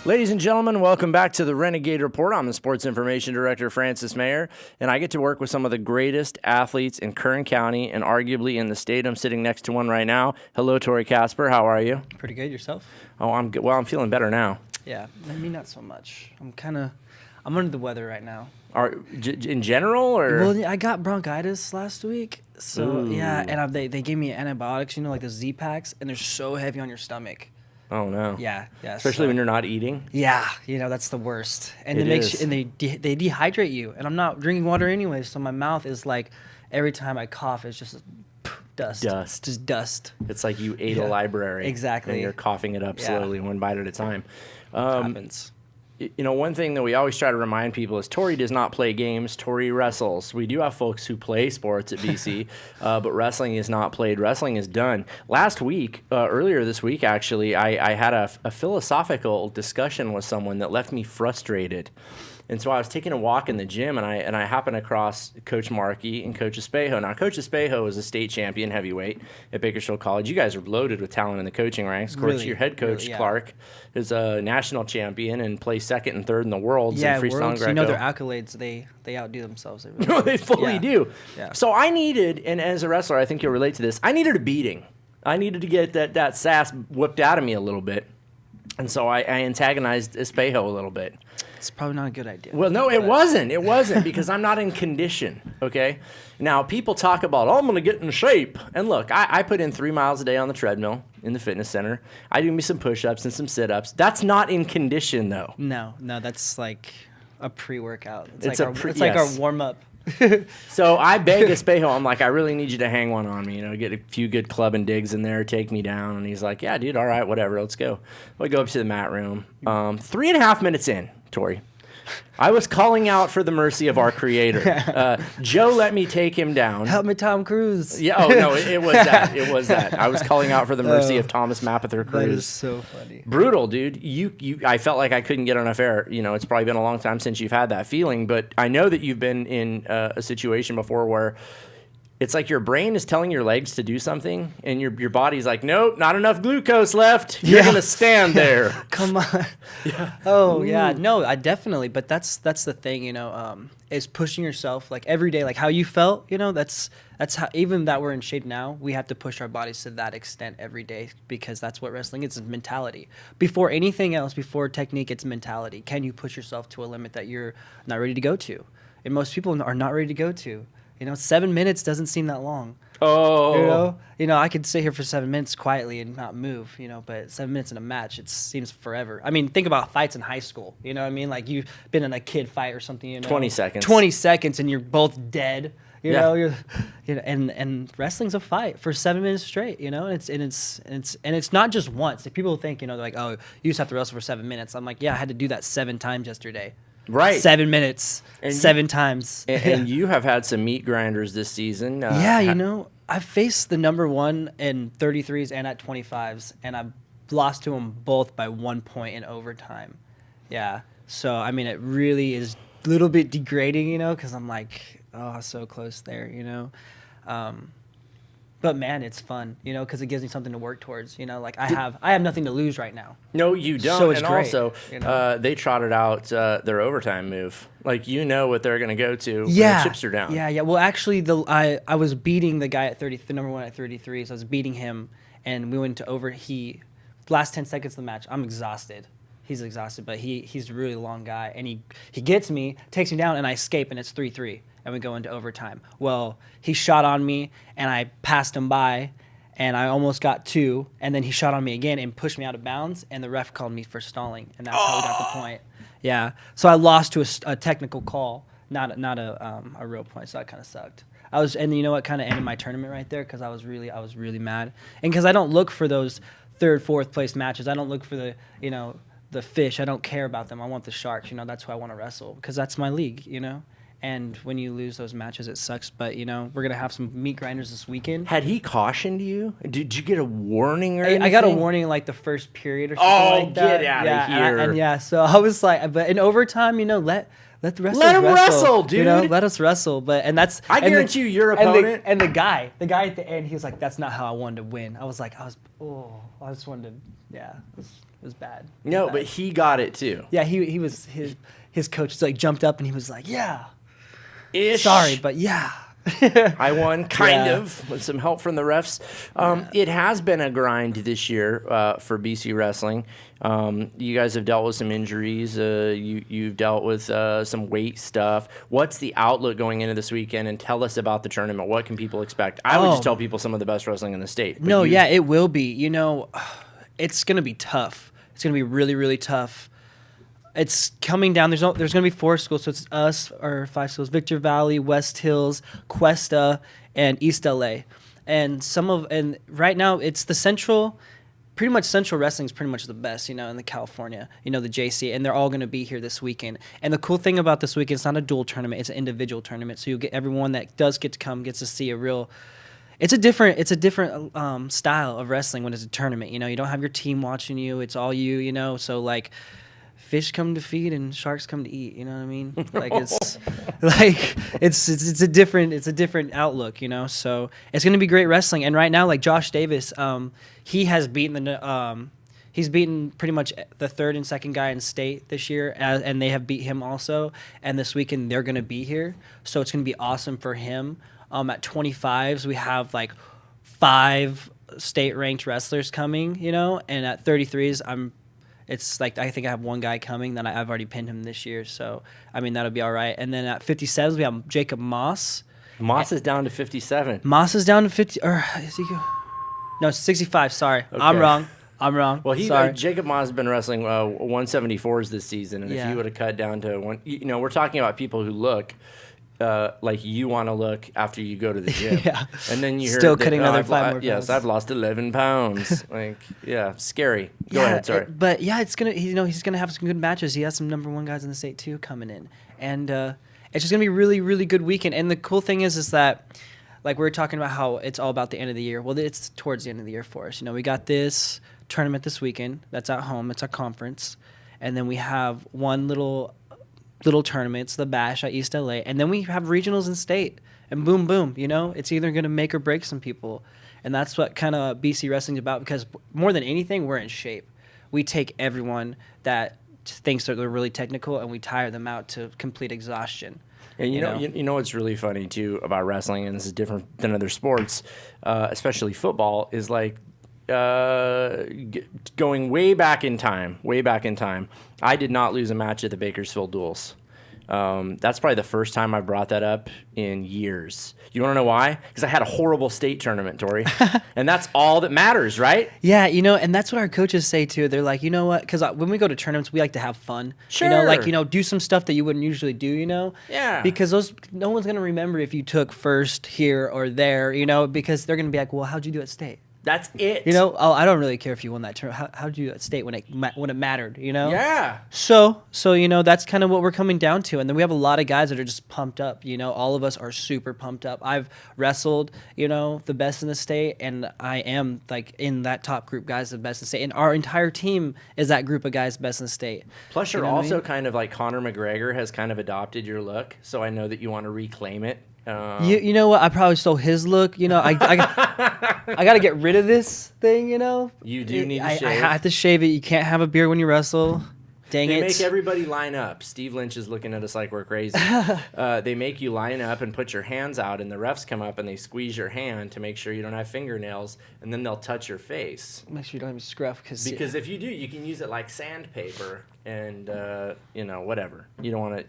Ladies and gentlemen, welcome back to the Renegade Report. I'm the Sports Information Director, Francis Mayer, and I get to work with some of the greatest athletes in Kern County and arguably in the state. I'm sitting next to one right now. Hello, Tori Casper. How are you? Pretty good. Yourself? Oh, I'm good. Well, I'm feeling better now. Yeah, me not so much. I'm under the weather right now. In general, or? Well, I got bronchitis last week, so Ooh. yeah, and they gave me antibiotics, like the Z packs, and they're so heavy on your stomach. Oh no. Yeah. Especially when you're not eating. Yeah, that's the worst. And It they dehydrate you, and I'm not drinking water anyway, so my mouth is like every time I cough, it's just dust. Just dust. It's like you ate a library. Exactly. And you're coughing it up slowly, one bite at a time. Happens. One thing that we always try to remind people is Tori does not play games. Tori wrestles. We do have folks who play sports at BC, but wrestling is not played. Wrestling is done. Last week, earlier this week, actually, I had a philosophical discussion with someone that left me frustrated. And so I was taking a walk in the gym, and I happened across Coach Markey and Coach Espejo. Now, Coach Espejo is a state champion heavyweight at Bakersfield College. You guys are loaded with talent in the coaching ranks. Of course, your head coach, Clark, is a national champion and plays second and third in the world in freestyle and Greco. Their accolades, they outdo themselves. They fully do. Yeah. So I needed, and as a wrestler, I think you'll relate to this, I needed a beating. I needed to get that sass whipped out of me a little bit. And so I antagonized Espejo a little bit. It's probably not a good idea. Well, no, it wasn't. It wasn't because I'm not in condition, okay? Now, people talk about, I'm going to get in shape. And look, I put in 3 miles a day on the treadmill in the fitness center. I do me some push-ups and some sit-ups. That's not in condition, though. No, that's like a pre-workout. It's yes. like our warm-up. So I beg Espejo, I'm like, I really need you to hang one on me, get a few good club and digs in there, take me down. And he's like, yeah, dude, all right, whatever, let's go. We go up to the mat room. 3.5 minutes in, Tori, I was calling out for the mercy of our creator. Joe let me take him down. Help me, Tom Cruise. Yeah. Oh no, it was that. It was that. I was calling out for the mercy of Thomas Mapother Cruise. That is so funny. Brutal, dude. I felt like I couldn't get enough air. It's probably been a long time since you've had that feeling, but I know that you've been in a situation before where it's like your brain is telling your legs to do something, and your body's like, nope, not enough glucose left. You're gonna stand there. Come on. Yeah. Oh yeah. No, I definitely. But that's the thing, is pushing yourself like every day, like how you felt. That's how, even that we're in shape now, we have to push our bodies to that extent every day, because that's what wrestling is mentality. Before anything else, before technique, it's mentality. Can you push yourself to a limit that you're not ready to go to? And most people are not ready to go to. 7 minutes doesn't seem that long. Oh. I could sit here for 7 minutes quietly and not move, but 7 minutes in a match, it seems forever. I mean, think about fights in high school. You know what I mean? Like you've been in a kid fight or something, 20 seconds. 20 seconds and you're both dead. And wrestling's a fight for 7 minutes straight, and it's not just once. Like people think, they're like, oh, you just have to wrestle for 7 minutes. I'm like, yeah, I had to do that 7 times yesterday. Right. 7 minutes, and 7 times. And you have had some meat grinders this season. I've faced the number one in 33s and at 25s, and I've lost to them both by 1 point in overtime. Yeah. So, I mean, it really is a little bit degrading, because I'm like, oh, so close there, But man, it's fun, because it gives me something to work towards. Like I have nothing to lose right now. No, you don't. So it's and great, also, they trotted out their overtime move. Like what they're going to go to. Yeah, when the chips are down. Yeah. Well, actually, I was beating the guy at the number one at 33. So I was beating him, and we went to last 10 seconds of the match. I'm exhausted. He's exhausted, but he's a really long guy, and he gets me, takes me down, and I escape, and it's 3-3. And we go into overtime. Well, he shot on me, and I passed him by, and I almost got 2, and then he shot on me again and pushed me out of bounds, and the ref called me for stalling, and that's how we got the point. Yeah. So I lost to a technical call, not a real point, so that kind of sucked. And you know what kind of ended my tournament right there, because I was really mad, and because I don't look for those 3rd, 4th place matches. I don't look for the fish. I don't care about them. I want the sharks. That's who I want to wrestle, because that's my league. And when you lose those matches, it sucks. But, we're going to have some meat grinders this weekend. Had he cautioned you? Did you get a warning or anything? I got a warning like the first period or something like that. Get out of here. And so I was like, but in overtime, let the wrestlers let him wrestle, dude. Let us wrestle. I guarantee you, your opponent. And the guy at the end, he was like, that's not how I wanted to win. I just wanted to, It was bad. No, but he got it too. Yeah, he was his coach like jumped up and he was like, yeah, Ish. sorry, but yeah. I won, kind of, with some help from the refs. It has been a grind this year for BC Wrestling. You guys have dealt with some injuries. You've dealt with some weight stuff. What's the outlook going into this weekend? And tell us about the tournament. What can people expect? I would just tell people some of the best wrestling in the state. No, yeah, it will be. You know, it's going to be tough. It's going to be really, really tough. It's coming down. There's going to be 4 schools, so it's us, or 5 schools: Victor Valley, West Hills, Cuesta, and East LA. And right now it's the central. Pretty much Central Wrestling is pretty much the best, in the California, the JC, and they're all going to be here this weekend. And the cool thing about this weekend, it's not a dual tournament; it's an individual tournament. So you get everyone that does get to come gets to see a real. It's a different style of wrestling when it's a tournament. You don't have your team watching you; it's all you. So like. Fish come to feed and sharks come to eat. You know what I mean? Like it's a different outlook. So it's gonna be great wrestling. And right now, like Josh Davis, he has beaten he's beaten pretty much the 3rd and 2nd guy in state this year, and they have beat him also. And this weekend they're gonna be here, so it's gonna be awesome for him. At 25s, we have like 5 state ranked wrestlers coming. And at 33s, It's like I think I have 1 guy coming that I've already pinned him this year, so I mean that'll be all right. And then at 57s we have Jacob Moss. Moss is down to 57. Moss is down to 50, or is he? No, 65. Sorry, okay. I'm wrong. Well, sorry. Jacob Moss has been wrestling 174s this season, and if he would have cut down to one, we're talking about people who look. Like you want to look after you go to the gym, and then you hear still cutting another 5 more pounds. Yes, I've lost 11 pounds. Scary. Go ahead. Sorry, but yeah, it's gonna. He's gonna have some good matches. He has some number 1 guys in the state too coming in, and it's just gonna be a really, really good weekend. And the cool thing is that, like we were talking about how it's all about the end of the year. Well, it's towards the end of the year for us. We got this tournament this weekend. That's at home. It's a conference, and then we have one little tournaments, the Bash at East LA, and then we have regionals in state, and boom, boom, it's either going to make or break some people, and that's what kind of BC Wrestling's about, because more than anything, we're in shape. We take everyone that thinks that they're really technical, and we tire them out to complete exhaustion. And you know what's really funny too about wrestling, and this is different than other sports, especially football, is like going way back in time, I did not lose a match at the Bakersfield Duels. That's probably the first time I brought that up in years. You want to know why? Because I had a horrible state tournament, Tori. And that's all that matters, right? Yeah, and that's what our coaches say too. They're like, you know what? Because when we go to tournaments, we like to have fun. Sure. Do some stuff that you wouldn't usually do, Yeah. Because no one's going to remember if you took first here or there, because they're going to be like, well, how'd you do at state? That's it. I don't really care if you won that tournament. How did you do at state when it mattered, Yeah. So that's kind of what we're coming down to. And then we have a lot of guys that are just pumped up, all of us are super pumped up. I've wrestled, the best in the state, and I am like in that top group guys the best in the state. And our entire team is that group of guys best in the state. Plus you're also kind of like Conor McGregor has kind of adopted your look, so I know that you want to reclaim it. You know what? I probably stole his look. I got to get rid of this thing. You do need to shave. I have to shave it. You can't have a beard when you wrestle. Dang it! They make everybody line up. Steve Lynch is looking at us like we're crazy. They make you line up and put your hands out, and the refs come up and they squeeze your hand to make sure you don't have fingernails, and then they'll touch your face. Make sure you don't have scruff, because if you do, you can use it like sandpaper and whatever. You don't want to.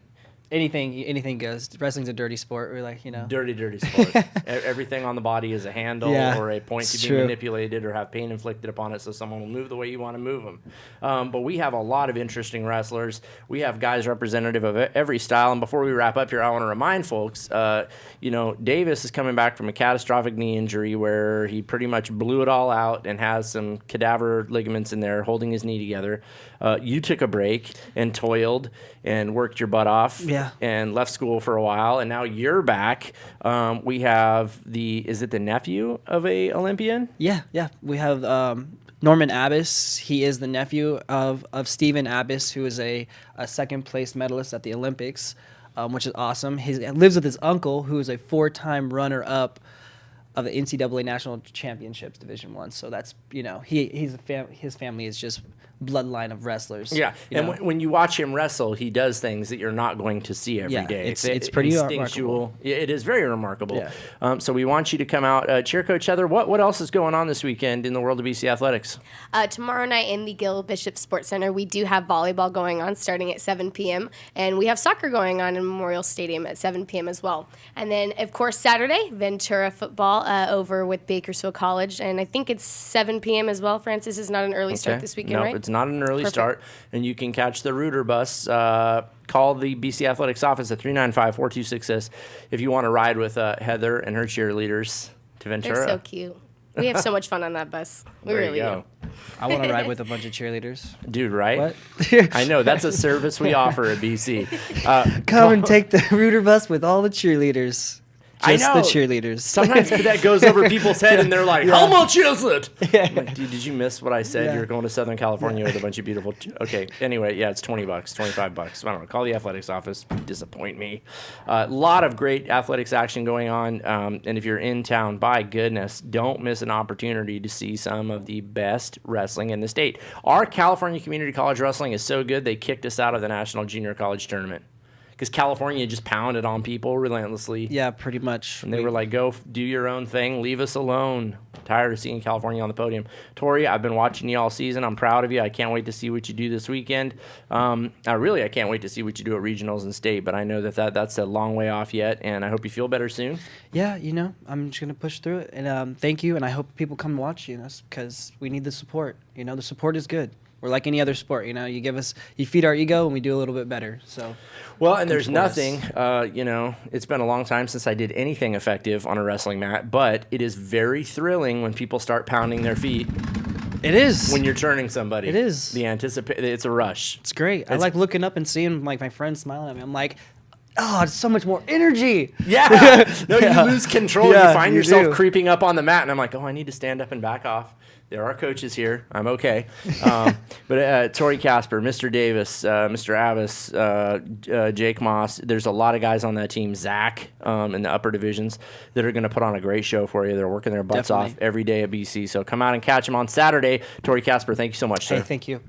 Anything goes. Wrestling's a dirty sport. We're like, Dirty sport. Everything on the body is a handle or a point to be manipulated or have pain inflicted upon it, so someone will move the way you want to move them. But we have a lot of interesting wrestlers. We have guys representative of every style. And before we wrap up here, I want to remind folks, Davis is coming back from a catastrophic knee injury where he pretty much blew it all out and has some cadaver ligaments in there holding his knee together. You took a break and toiled and worked your butt off. Yeah. And left school for a while, and now you're back. We have is it the nephew of a Olympian? Yeah. We have Norman Abbas. He is the nephew of Stephen Abbas, who is a second place medalist at the Olympics, which is awesome. He lives with his uncle, who is a 4-time runner-up of the NCAA National Championships Division I. So that's his family is just bloodline of wrestlers. Yeah, you and know? when you watch him wrestle, he does things that you're not going to see every day. It's pretty instinctual. remarkable. It is very remarkable. Yeah. So we want you to come out. Cheer Coach Heather, what else is going on this weekend in the world of BC athletics? Tomorrow night in the Gil Bishop Sports Center, we do have volleyball going on starting at 7 p.m. And we have soccer going on in Memorial Stadium at 7 p.m. as well. And then, of course, Saturday, Ventura football over with Bakersfield College. And I think it's 7 p.m. as well. Francis, is not an early start this weekend, right? No, it's not an early start. And you can catch the Rooter bus. Call the BC Athletics office at 395-426-us if you want to ride with Heather and her cheerleaders to Ventura. They're so cute. We have so much fun on that bus. We There really you go. do. I want to ride with a bunch of cheerleaders. Dude, right? What? I know. That's a service we offer at BC. Come and take the Rooter bus with all the cheerleaders. I Just know. the cheerleaders. Sometimes that goes over people's head, and they're like, "How much is it?" Yeah. I'm like, dude, did you miss what I said? You're going to Southern California with a bunch of beautiful. Okay. Anyway, yeah, it's $20, $25. I don't know. Call the athletics office. Disappoint me. A lot of great athletics action going on, and if you're in town, by goodness, don't miss an opportunity to see some of the best wrestling in the state. Our California Community College wrestling is so good they kicked us out of the National Junior College Tournament. Because California just pounded on people relentlessly. Yeah, pretty much. And they were like, go do your own thing. Leave us alone. Tired of seeing California on the podium. Tori, I've been watching you all season. I'm proud of you. I can't wait to see what you do this weekend. I can't wait to see what you do at regionals and state. But I know that's a long way off yet. And I hope you feel better soon. Yeah, I'm just going to push through it. And thank you. And I hope people come watch us because we need the support. The support is good. We're like any other sport, you feed our ego and we do a little bit better. So, well, and there's nothing, it's been a long time since I did anything effective on a wrestling mat, but it is very thrilling when people start pounding their feet. It is. When you're turning somebody. It is. It's a rush. It's great. I like looking up and seeing like my friends smiling at me. I'm like, oh, it's so much more energy. Yeah. No, you lose control. Yeah, you find you yourself do. creeping up on the mat, and I'm like, oh, I need to stand up and back off. There are coaches here. I'm okay. But Tori Casper, Mr. Davis, Mr. Abbas, Jake Moss, there's a lot of guys on that team, Zach, in the upper divisions, that are going to put on a great show for you. They're working their butts off every day at BC. So come out and catch them on Saturday. Tori Casper, thank you so much, sir. Hey, thank you.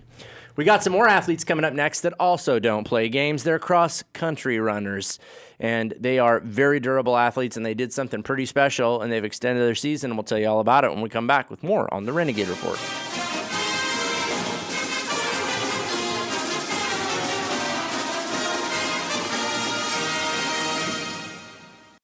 We got some more athletes coming up next that also don't play games. They're cross-country runners, and they are very durable athletes, and they did something pretty special, and they've extended their season, and we'll tell you all about it when we come back with more on the Renegade Report.